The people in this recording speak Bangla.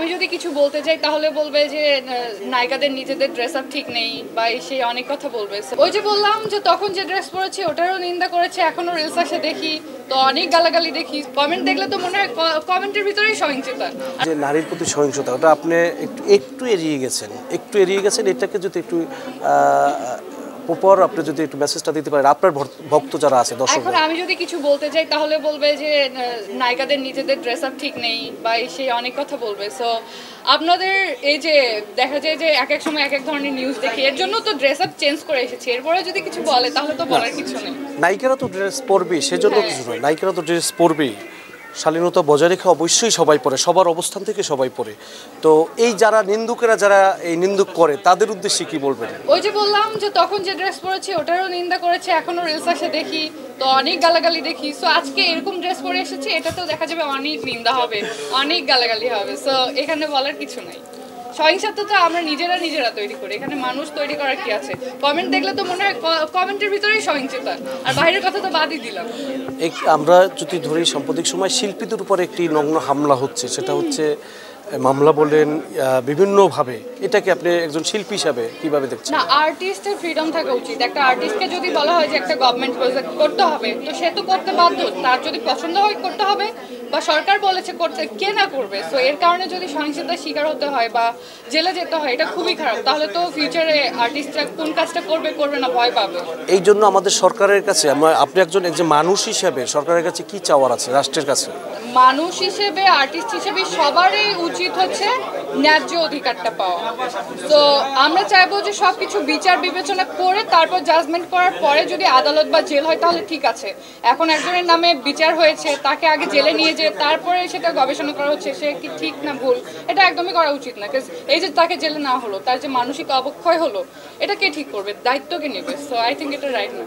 আমি যদি কিছু বলতে যাই তাহলে বলবে যে নায়িকাদের নিজেদের ড্রেস আপ ঠিক নেই বা সে অনেক কথা বলবে। ওই যে বললাম যে তখন যে ড্রেস পরেছে ওটারও নিন্দা করেছে, এখনো রিলস আসে দেখি তো অনেক গালাগালি দেখি, কমেন্ট দেখলে তো মনে হয় কমেন্টের ভিতরেই সহিংসতা। যে নারীর প্রতি সহিংসতা ওটা আপনি একটু এড়িয়ে গেছেন এটাকে যদি একটু প্রপার আপনি যদি একটু মেসেজটা দিতে পারেন আপনার ভক্ত যারা আছে দর্শক। এখন আমি যদি কিছু বলতে যাই তাহলে বলবে যে নায়িকাদের নিজেদের ড্রেস আপ ঠিক নেই বা সে অনেক কথা বলবে। সো আপনাদের এই যে দেখা যায় যে এক এক সময় এক এক ধরনের নিউজ দেখি, এর জন্য তো ড্রেস আপ চেঞ্জ করে এসেছে, এরপরে যদি কিছু বলে তাহলে তো বলার কিছু নেই। নায়িকারা তো ড্রেস পরবে সেজন্য কিছু নয়, নায়িকারা তো ড্রেস পরবেই, শালীনতা বজায় রেখে অবশ্যই সবাই পড়ে, সবার অবস্থান থেকে সবাই পড়ে। তো এই যারা নিন্দুকেরা যারা এই নিন্দুক করে তাদের উদ্দেশ্যে কি বলবেন? ওই যে বললাম যে তখন যে ড্রেস পরেছে ওটারও নিন্দা করেছে, এখনো রিলস আসে দেখি তো অনেক গালাগালি দেখি। সো আজকে এরকম ড্রেস পরে এসেছে, এটা তো দেখা যাবে অনেক নিন্দা হবে, অনেক গালাগালি হবে। সো এখানে বলার কিছু নাই। সহিংসতা আমরা নিজেরা তৈরি করি, এখানে মানুষ তৈরি করার কি আছে? কমেন্ট দেখলে তো মনে হয় কমেন্টের ভিতরেই সহিংসতা, আর বাইরের কথা তো বাদই দিলাম। আমরা যদি ধরি সাম্প্রতিক সময় শিল্পীদের উপর একটি নগ্ন হামলা হচ্ছে, সেটা হচ্ছে মামলা বলেন বিভিন্নভাবে, এটাকে আপনি একজন শিল্পী হিসাবে কিভাবে দেখছেন? না, আর্টিস্টের ফ্রিডম থাকা উচিত। একটা আর্টিস্টকে যদি বলা হয় যে একটা গভর্নমেন্ট প্রজেক্ট করতে হবে তো সে তো করতে বাধ্য, তার যদি পছন্দ হয় করতে হবে বা সরকার বলেছে করতে, কে না করবে? সো এর কারণে যদি সহিংসতার শিকার হতে হয় বা জেলে যেতে হয়, এটা খুবই খারাপ। তাহলে তো ফিউচারে আর্টিস্টরা কোন কাজটা করবে না ভয় পাবে। এই জন্য আমাদের সরকারের কাছে আপনি একজন মানুষ হিসাবে সরকারের কাছে কি চাওয়ার আছে রাষ্ট্রের কাছে? মানুষ হিসেবে, আর্টিস্ট হিসেবে সবারই উচিত হচ্ছে ন্যায্য অধিকারটা পাওয়া। তো আমরা চাইবো যে সবকিছু বিচার বিবেচনা করে তারপর জাজমেন্ট করার পরে যদি আদালত বা জেল হয় তাহলে ঠিক আছে। এখন একজনের নামে বিচার হয়েছে, তাকে আগে জেলে নিয়ে যেয়ে তারপরে সেটা গবেষণা করা হচ্ছে সে কি ঠিক না ভুল, এটা একদমই করা উচিত না। এই যে তাকে জেলে না হলো, তার যে মানসিক অবক্ষয় হলো, এটা কে ঠিক করবে? দায়িত্ব কে নেবে? সো আই থিঙ্ক এটা রাইট না।